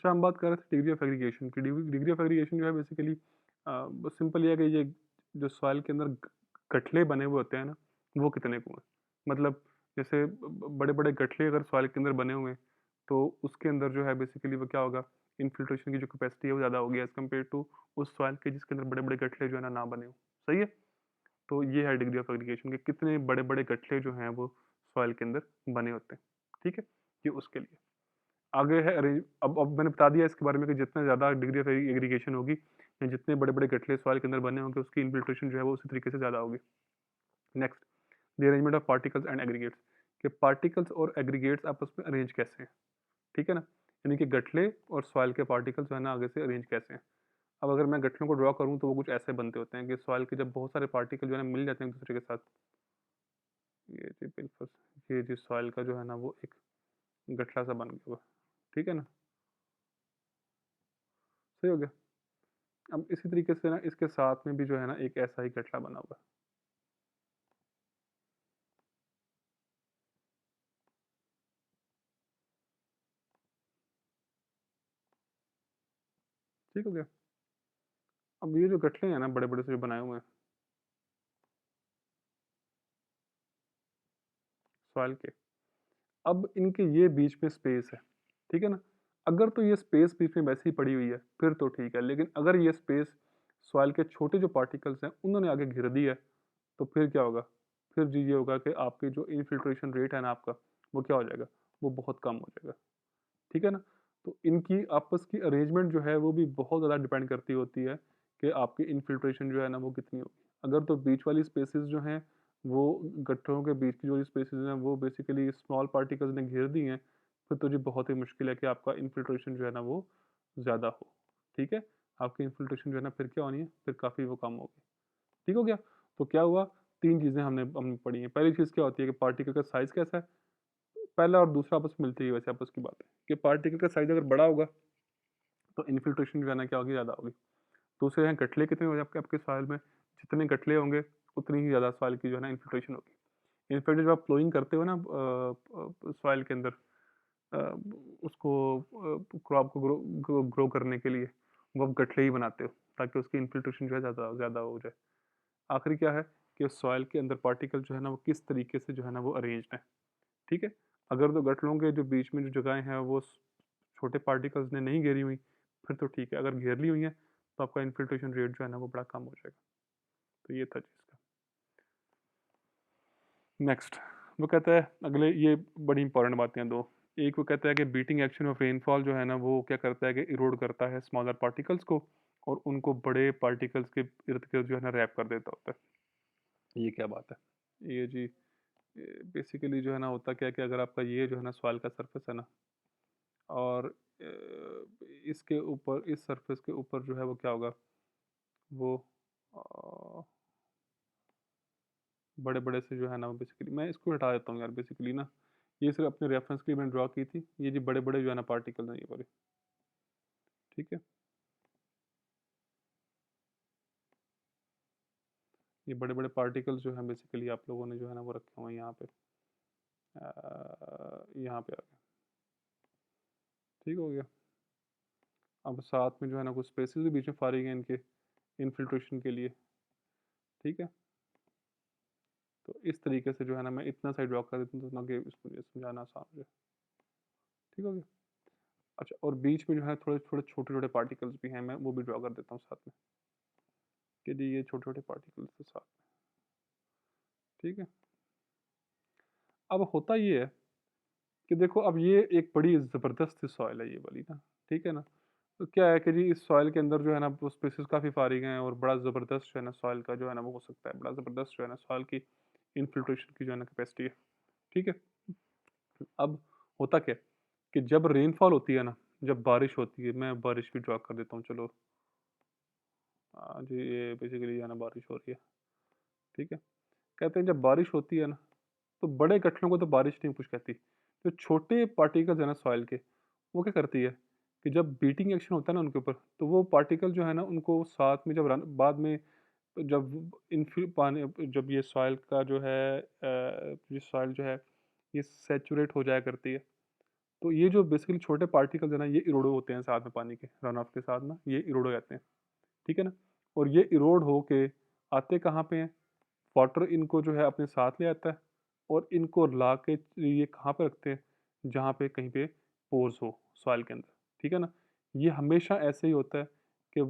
अच्छा, हम बात कर रहे थे डिग्री ऑफ एग्रीगेशन की। डिग्री ऑफ एग्रीगेशन जो है बेसिकली बस सिंपल ये है कि ये जो सॉइल के अंदर गठले बने हुए होते हैं ना, वो कितने कुएँ, मतलब जैसे बड़े बड़े गठले अगर सॉइल के अंदर बने हुए हैं, तो उसके अंदर जो है बेसिकली वो क्या होगा, इनफिल्ट्रेशन की जो कैपेसिटी है वो ज़्यादा होगी एज कम्पेयर टू उस सॉइल के जिसके अंदर बड़े बड़े गठले जो है ना बने हो। सही है। तो ये है डिग्री ऑफ एग्रीगेशन के कितने बड़े बड़े गठले जो हैं वो सॉइल के अंदर बने होते हैं। ठीक है, ये उसके लिए। आगे है अरेंज, अब मैंने बता दिया इसके बारे में कि जितना ज़्यादा डिग्री ऑफ एग्रीगेशन होगी या जितने बड़े-बड़े गठले सॉइल के अंदर बने होंगे उसकी इन्फिल्ट्रेशन जो है वो उसी तरीके से ज़्यादा होगी। Next, the arrangement of particles and aggregates, कि पार्टिकल्स और एग्रीगेट्स आपस में अरेंज कैसे हैं। ठीक है ना, यानी कि गठले और सॉइल के पार्टिकल्स जो है ना आगे से अरेंज कैसे हैं। अब अगर मैं गठलों को ड्रॉ करूँ तो वो कुछ ऐसे बनते होते हैं कि सॉइल के जब बहुत सारे पार्टिकल जो है ना मिल जाते हैं एक दूसरे के साथ, ये जी बिल्कुल, ये जी सॉइल का जो है ना वो एक गठला सा बन गया हुआ। ठीक है ना, सही हो गया। अब इसी तरीके से ना इसके साथ में भी जो है ना एक ऐसा ही गठला बना हुआ है। ठीक हो गया। अब ये जो गठले हैं ना बड़े-बड़े से जो बनाए हुए हैं सॉइल के, अब इनके ये बीच में स्पेस है, ठीक है ना? अगर तो ये स्पेस बीच में वैसे ही पड़ी हुई है, फिर तो ठीक है, लेकिन अगर ये स्पेस सॉइल के छोटे जो पार्टिकल्स हैं, उन्होंने आगे घेर दी है, तो फिर क्या होगा? फिर जी ये होगा कि आपकी जो इन्फिल्ट्रेशन रेट है ना आपका, वो क्या हो जाएगा? वो बहुत कम हो जाएगा, ठीक है ना? तो इनकी आपस की अरेंजमेंट जो है, वो भी बहुत ज़्यादा डिपेंड करती होती है कि आपकी इन्फिल्ट्रेशन जो है ना, वो कितनी होगी। अगर तो बीच वाली स्पेसेस जो हैं, वो गट्ठरों के बीच की जो स्पेसेस हैं, वो बेसिकली स्मॉल पार्टिकल्स ने घेर दी हैं, फिर तो जी बहुत ही मुश्किल है कि आपका इन्फिल्ट्रेशन जो है ना, वो ज़्यादा हो, ठीक है? आपकी इन्फिल्ट्रेशन जो है ना, फिर क्या होनी है? फिर काफ़ी वो कम होगी। ठीक हो गया? तो क्या हुआ? 3 चीज़ें हमने पढ़ी हैं। पहली चीज़ क्या होती है कि पार्टिकल का साइज़ कैसा है? पहला और दूसरा आपस में मिलती है वैसे आपस की बात है कि पार्टिकल का साइज़ अगर बड़ा होगा, तो इन्फिल्ट्रेशन जो है ना क्या होगी? ज़्यादा होगी। दूसरे हैं गठले कितने होंगे आपके आपके सॉइल में, जितने गठले होंगे, उतनी ही ज़्यादा सॉइल की जो है ना इन्फिल्ट्रेशन होगी। इनफैक्ट जब आप प्लोइंग करते हो ना सॉइल के अंदर अ, उसको क्रॉप को ग्रो करने के लिए, वो आप गठले ही बनाते हो, ताकि उसकी इन्फिल्ट्रेशन जो है ज़्यादा ज़्यादा हो जाए। आखिरी क्या है कि सॉइल के अंदर पार्टिकल जो है ना वो किस तरीके से जो है ना वो अरेंज्ड है, ठीक है? अगर तो गठलों के जो बीच में जो जगहें हैं वो छोटे पार्टिकल्स ने नहीं घेरी हुई, फिर तो ठीक है, अगर घेर ली हुई हैं तो आपका इन्फिल्ट्रेशन रेट जो है ना वो बड़ा कम हो जाएगा। तो ये था चीज़ का। नेक्स्ट, वो कहता है अगले, ये बड़ी इंपॉर्टेंट बातें हैं दो। एक वो कहता है कि बीटिंग एक्शन ऑफ रेनफॉल जो है ना वो क्या करता है कि इरोड करता है स्मॉलर पार्टिकल्स को, और उनको बड़े पार्टिकल्स के इर्द गिर्द जो है ना रैप कर देता होता है। ये क्या बात है? ये जी बेसिकली जो है ना होता क्या है कि अगर आपका ये जो है ना सॉइल का सरफेस है ना, और इसके ऊपर इस सरफेस के ऊपर जो है वो क्या होगा, वो बड़े बड़े से जो है ना बेसिकली, मैं इसको हटा देता हूँ यार, बेसिकली ना ये सिर्फ अपने रेफरेंस के लिए मैंने ड्रॉ की थी। ये जी बड़े बड़े जो है ना पार्टिकल हैं ये वाले, ठीक है? ये बड़े बड़े पार्टिकल्स जो हैं बेसिकली आप लोगों ने जो है ना वो रखे हुए हैं यहाँ पे, यहाँ पे आ गए। ठीक हो गया। अब साथ में जो है ना कुछ स्पेसेस भी बीच में फारी हैं इनके इन्फिल्ट्रेशन के लिए, ठीक है? तो इस तरीके से जो है ना मैं इतना सा ड्रॉ कर देता हूँ ताकि इसको मुझे समझाना आसान हो जाए। ठीक हो गया। अच्छा, और बीच में जो है थोड़े थोड़े छोटे छोटे पार्टिकल्स भी हैं, मैं वो भी ड्रॉ कर देता हूँ साथ में, कि जी ये छोटे छोटे पार्टिकल्स के साथ में। ठीक है। अब होता ये है कि देखो, अब ये एक बड़ी ज़बरदस्त सॉइल है ये वाली ना, ठीक है ना? तो क्या है कि जी इस सॉइल के अंदर जो है ना वो स्पेसिस काफ़ी फारिग हैं, और बड़ा ज़बरदस्त जो है ना सॉइल का जो है ना वो हो सकता है, बड़ा ज़बरदस्त जो है ना सॉइल की इन्फिल्ट्रेशन की जो है ना कैपेसिटी है। ठीक है। अब होता क्या है कि जब रेनफॉल होती है ना, जब बारिश होती है, मैं बारिश भी ड्रॉ कर देता हूँ चलो। जी ये बेसिकली जो है ना बारिश हो रही है, ठीक है? कहते हैं जब बारिश होती है ना, तो बड़े गठलों को तो बारिश नहीं कुछ कहती। जो छोटे पार्टिकल्स हैं ना सॉइल के, वो क्या करती है कि जब बीटिंग एक्शन होता है ना उनके ऊपर, तो वो पार्टिकल जो है ना उनको साथ में जब रन बाद में जब इनफिल पानी जब ये सॉइल का जो है ये सॉइल जो है ये सैचुरेट हो जाया करती है, तो ये जो बेसिकली छोटे पार्टिकल्स है ना, ये इरोड होते हैं साथ में पानी के रन ऑफ के साथ ना, ये इरोड हो जाते हैं, ठीक है ना। और ये इरोड होके आते कहाँ पे हैं, वाटर इनको जो है अपने साथ ले आता है और इनको ला के ये कहाँ पे रखते हैं, जहाँ पे कहीं पे पोर्स हो सॉइल के अंदर, ठीक है ना। ये हमेशा ऐसे ही होता है कि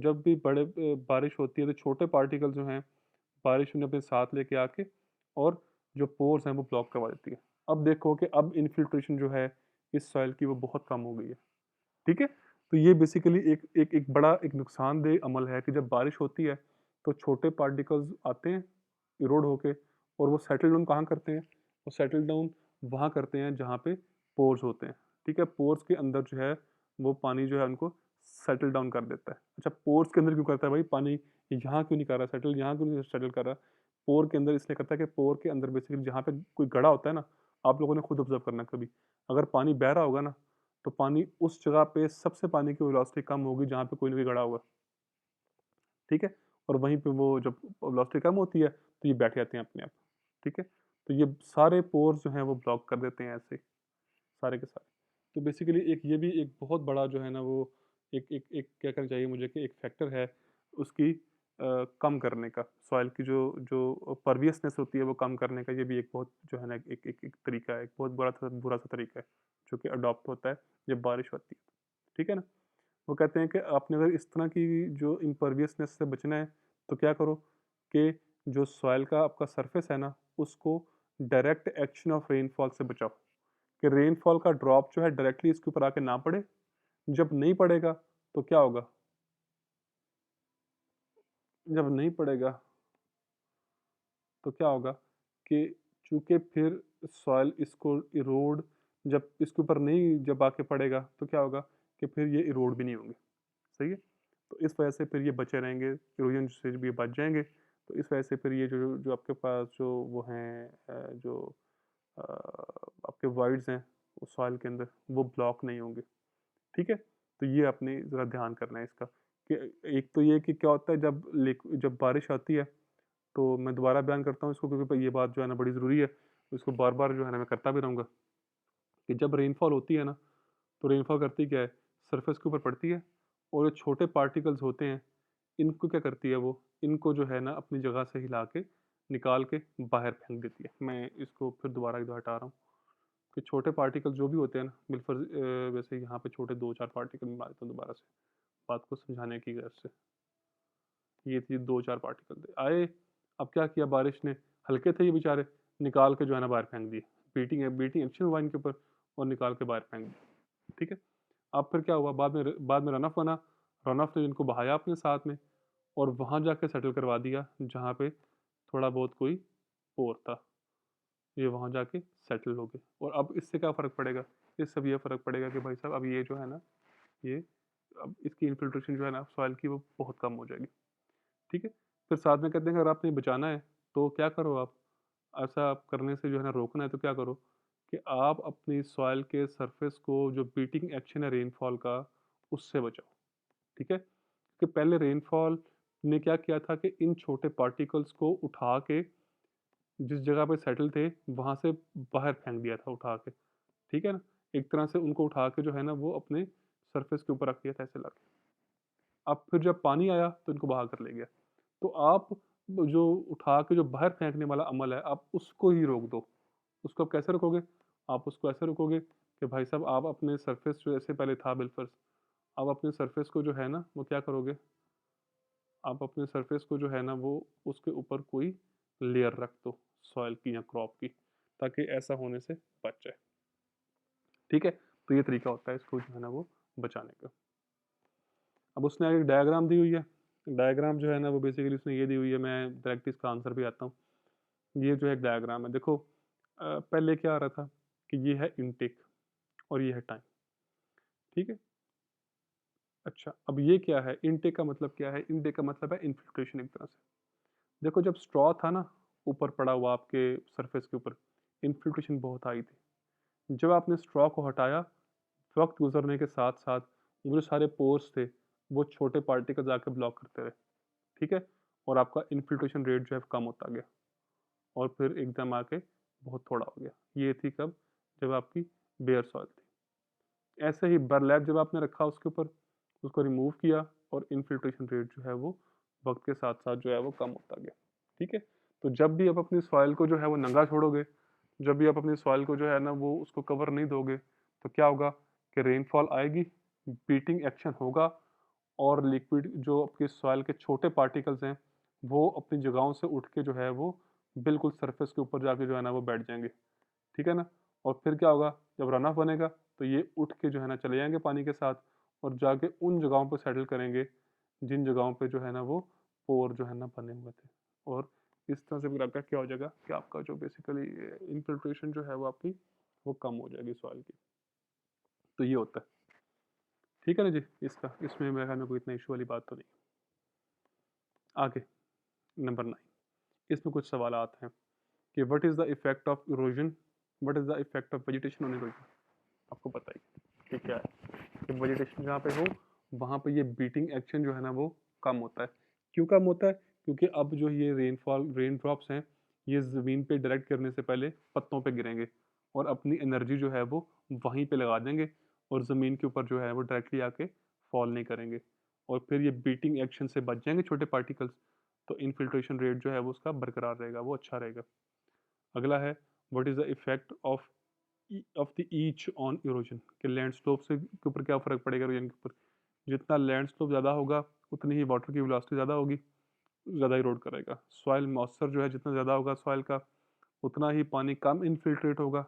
जब भी बारिश होती है तो छोटे पार्टिकल जो हैं, बारिश उन्हें अपने साथ लेके आके और जो पोर्स हैं वो ब्लॉक करवा देती है। अब देखो कि अब इन्फिल्ट्रेशन जो है इस सॉइल की वो बहुत कम हो गई है, ठीक है। तो ये बेसिकली एक बड़ा एक नुकसानदेह अमल है कि जब बारिश होती है तो छोटे पार्टिकल्स आते हैं इरोड होके और वो सेटल डाउन कहाँ करते हैं, वो सेटल डाउन वहाँ करते हैं जहाँ पे पोर्स होते हैं, ठीक है। पोर्स के अंदर जो है वो पानी जो है उनको सेटल डाउन कर देता है। अच्छा, पोर्स के अंदर क्यों करता है भाई पानी, यहाँ क्यों नहीं कर रहा सेटल, यहाँ क्यों नहीं सेटल कर रहा। पोर के अंदर इसलिए करता है कि पोर के अंदर बेसिकली जहाँ पे कोई गड़ा होता है ना, आप लोगों ने खुद ऑब्जर्व करना कभी, अगर पानी बह रहा होगा ना, तो पानी उस जगह पे सबसे पानी की वेलोसिटी कम होगी जहाँ पे कोई ना कोई गड़ा होगा, ठीक है। और वहीं पे वो जब वेलोसिटी कम होती है तो ये बैठ जाते हैं अपने आप, ठीक है। तो ये सारे पोर्स जो हैं वो ब्लॉक कर देते हैं ऐसे, सारे के सारे। तो बेसिकली एक ये भी एक बहुत बड़ा जो है ना वो एक एक एक क्या करना चाहिए मुझे कि एक फैक्टर है उसकी कम करने का, सॉइल की जो जो परवियसनेस होती है वो कम करने का, ये भी एक बहुत जो है ना एक तरीका है, एक बहुत बुरा सा तरीका है जो कि अडॉप्ट होता है जब बारिश होती है, ठीक है ना। वो कहते हैं कि आपने अगर इस तरह की जो इम्परवियसनेस से बचना है तो क्या करो कि जो सॉइल का आपका सरफेस है ना उसको डायरेक्ट एक्शन ऑफ रेनफॉल से बचाओ, कि रेनफॉल का ड्रॉप जो है डायरेक्टली इसके ऊपर आके ना पड़े। जब नहीं पड़ेगा तो क्या होगा, जब नहीं पड़ेगा तो क्या होगा कि चूंकि फिर सॉइल इसको इरोड, जब इसके ऊपर नहीं जब आके पड़ेगा तो क्या होगा कि फिर ये इरोड भी नहीं होंगे, सही है। तो इस वजह से फिर ये बचे रहेंगे, इरोजन से भी बच जाएंगे। तो इस वजह से फिर ये जो जो आपके पास जो वो हैं जो आपके वॉइड्स हैं उस सॉइल के अंदर वो ब्लॉक नहीं होंगे, ठीक है। तो ये आपने ज़रा ध्यान करना है इसका कि एक तो ये कि क्या होता है जब बारिश आती है, तो मैं दोबारा बयान करता हूँ इसको क्योंकि ये बात जो है ना बड़ी ज़रूरी है, तो इसको बार बार जो है ना मैं करता भी रहूँगा कि जब रेनफॉल होती है ना, तो रेनफॉल करती क्या है, सरफेस के ऊपर पड़ती है और जो छोटे पार्टिकल्स होते हैं इनको क्या करती है वो, इनको जो है ना अपनी जगह से हिला के निकाल के बाहर फेंक देती है। मैं इसको फिर दोबारा एक बार हटा रहा हूँ कि छोटे पार्टिकल जो भी होते हैं ना वैसे यहाँ पे छोटे 2-4 पार्टिकल मैं मारता हूँ दोबारा से बात को समझाने की गर्ज से। ये थी 2-4 पार्टिकल थे आए, अब क्या किया बारिश ने, हल्के थे ये बेचारे, निकाल के जो है ना बाहर फेंक दिए। बीटिंग एक्शन हुआ इनके ऊपर और निकाल के बाहर फेंक दिया, ठीक है। अब फिर क्या हुआ, बाद में रन ऑफ बना, रन ऑफ ने इनको बहाया अपने साथ में और वहाँ जाके सेटल करवा दिया जहाँ पे थोड़ा बहुत कोई पोर था, ये वहाँ जाके सेटल हो गए। और अब इससे क्या फ़र्क पड़ेगा, इससे अब ये फ़र्क पड़ेगा कि भाई साहब अब ये जो है ना, ये अब इसकी इन्फिल्ट्रेशन जो है ना सॉइल की वो बहुत कम हो जाएगी, ठीक है। फिर साथ में कहते हैं कि अगर आपने बचाना है तो क्या करो आप, ऐसा आप करने से जो है ना रोकना है तो क्या करो कि आप अपनी सॉइल के सरफेस को जो बीटिंग एक्शन है रेनफॉल का उससे बचाओ, ठीक है। कि पहले रेनफॉल ने क्या किया था कि इन छोटे पार्टिकल्स को उठा के जिस जगह पे सेटल थे वहाँ से बाहर फेंक दिया था उठा के, ठीक है ना। एक तरह से उनको उठा के जो है ना वो अपने सरफेस के ऊपर रख दिया था ऐसे ला के। अब फिर जब पानी आया तो इनको बहा कर ले गया। तो आप जो उठा के जो बाहर फेंकने वाला अमल है आप उसको ही रोक दो। उसको आप कैसे रोकोगे? आप उसको ऐसे रोकोगे कि भाई साहब आप अपने सरफेस जो ऐसे पहले था बिलफर्स, आप अपने सरफेस को जो है ना वो क्या करोगे? आप अपने सरफेस को जो है ना वो उसके ऊपर कोई लेयर रख दो सॉइल की या क्रॉप की, ताकि ऐसा होने से बच जाए, ठीक है? तो ये तरीका होता है इसको जो है ना वो बचाने का। अब उसने आगे एक डायग्राम दी हुई है। डायग्राम जो है ना वो बेसिकली उसने ये दी हुई है, मैं डायरेक्ट इसका आंसर भी आता हूँ। ये जो है एक डायग्राम है देखो, पहले क्या आ रहा था कि ये है इनटेक और ये है टाइम, ठीक है। अच्छा, अब ये क्या है, इनटेक का मतलब क्या है, इनटेक का मतलब है इन्फिल्ट्रेशन एक तरह से। देखो जब स्ट्रॉ था ना ऊपर पड़ा हुआ आपके सरफेस के ऊपर, इन्फिल्ट्रेशन बहुत आई थी। जब आपने स्ट्रॉ को हटाया, वक्त गुजरने के साथ साथ वो जो सारे पोर्स थे वो छोटे पार्टिकल्स आके ब्लॉक करते रहे, ठीक है। और आपका इन्फिल्ट्रेशन रेट जो है कम होता गया और फिर एकदम आके बहुत थोड़ा हो गया। ये थी कब, जब आपकी बेयर सॉइल थी, ऐसे ही बरलैप जब आपने रखा उसके ऊपर, उसको रिमूव किया और इनफिल्ट्रेशन रेट जो है वो वक्त के साथ साथ जो है वो कम होता गया। ठीक है, तो जब भी आप अपनी सॉइल को जो है वो नंगा छोड़ोगे, जब भी आप अपनी सॉइल को जो है ना वो उसको कवर नहीं दोगे, तो क्या होगा कि रेनफॉल आएगी, बीटिंग एक्शन होगा, और लिक्विड जो आपकी सॉइल के छोटे पार्टिकल्स हैं वो अपनी जगहों से उठ के जो है वो बिल्कुल सरफेस के ऊपर जाके जो है ना वो बैठ जाएंगे। ठीक है ना, और फिर क्या होगा, जब रन ऑफ बनेगा तो ये उठ के जो है ना चले जाएंगे पानी के साथ और जाके उन जगहों पर सेटल करेंगे जिन जगहों पे जो है ना वो पोर जो है ना बने हुए थे। और इस तरह से फिर आपका क्या हो जाएगा कि आपका जो बेसिकली इनफिल्ट्रेशन जो है वो आपकी वो कम हो जाएगी सॉइल की। तो ये होता है। ठीक है ना जी, इसका इसमें मेरे ख्याल में कोई इतना इशू वाली बात तो नहीं। आगे नंबर 9, इसमें कुछ सवाल आते हैं कि what is the effect of erosion, what is the effect of vegetation on erosion. आपको पता ही कि क्या है कि वेजिटेशन जहाँ पे हो वहाँ पे ये बीटिंग एक्शन जो है ना वो कम होता है। क्यों कम होता है? क्योंकि अब जो ये रेन ड्रॉप्स हैं ये ज़मीन पे डायरेक्ट गिरने से पहले पत्तों पे गिरेंगे और अपनी एनर्जी जो है वो वहीं पे लगा देंगे और ज़मीन के ऊपर जो है वो डायरेक्टली आके फॉल नहीं करेंगे और फिर ये बीटिंग एक्शन से बच जाएंगे छोटे पार्टिकल्स। तो इनफिल्ट्रेशन रेट जो है वो उसका बरकरार रहेगा, वो अच्छा रहेगा। अगला है what is the effect of the each on erosion, कि लैंड स्लोप से के ऊपर क्या फ़र्क पड़ेगा इरोजन के ऊपर। जितना लैंड स्लोप ज़्यादा होगा उतनी ही वाटर की वेलोसिटी ज़्यादा होगी, ज़्यादा इरोड करेगा। सॉइल मॉइस्चर जो है जितना ज़्यादा होगा सॉइल का उतना ही पानी कम इनफिल्ट्रेट होगा,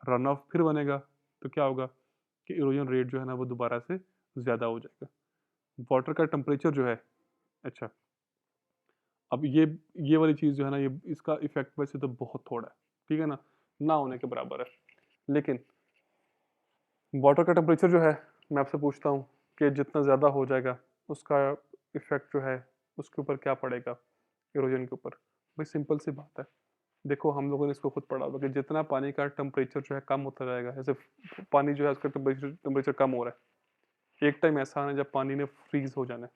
रन ऑफ फिर बनेगा। तो क्या होगा कि इरोजन रेट जो है ना वो दोबारा से ज़्यादा हो जाएगा। वाटर का टेम्परेचर जो है, अच्छा, अब ये वाली चीज़ जो है ना ये इसका इफेक्ट वैसे तो बहुत थोड़ा है, ठीक है ना होने के बराबर है। लेकिन वाटर का टेम्परेचर जो है, मैं आपसे पूछता हूँ कि जितना ज़्यादा हो जाएगा उसका इफेक्ट जो है उसके ऊपर क्या पड़ेगा, इरोजन के ऊपर। भाई सिंपल सी बात है, देखो हम लोगों ने इसको खुद पढ़ा होगा कि जितना पानी का टेम्परेचर जो है कम होता जाएगा, जैसे पानी जो है उसका टेम्परेचर कम हो रहा है, एक टाइम ऐसा आना है जब पानी ने फ्रीज हो जाना है।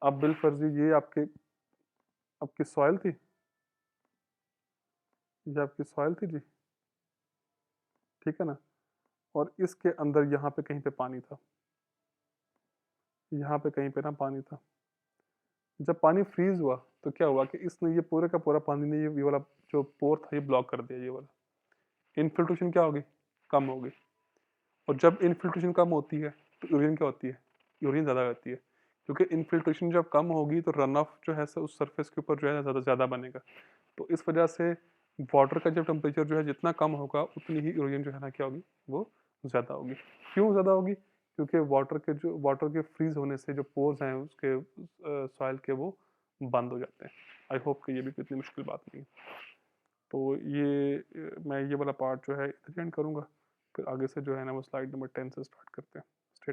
अब बिलफर्जी ये आपके आपकी सॉइल थी, ये आपकी सॉइल थी जी, ठीक है ना, और इसके अंदर यहाँ पे कहीं पे पानी था, यहाँ पे कहीं पे ना पानी था। जब पानी फ्रीज हुआ तो क्या हुआ कि इसने ये पूरे का पूरा पानी ने ये वाला जो पोर था ये ब्लॉक कर दिया, ये वाला इनफिल्ट्रेशन क्या होगी, कम होगी। और जब इनफिल्ट्रेशन कम होती है तो यूरिन क्या होती है, यूरिन ज़्यादा होती है, क्योंकि इनफिल्ट्रेशन जब कम होगी तो रन ऑफ जो है उस सरफेस के ऊपर जो है ज़्यादा ज़्यादा बनेगा। तो इस वजह से वाटर का जब टेम्परेचर जो है जितना कम होगा उतनी ही यूरिन जो है ना क्या होगी वो ज़्यादा होगी। क्यों ज़्यादा होगी? क्योंकि वाटर के फ्रीज होने से जो पोर्स हैं उसके सॉइल के वो बंद हो जाते हैं। आई होप कि ये भी इतनी मुश्किल बात नहीं है। तो मैं ये वाला पार्ट जो है एंड करूँगा, फिर आगे से जो है ना वो स्लाइड नंबर 10 से स्टार्ट करते हैं।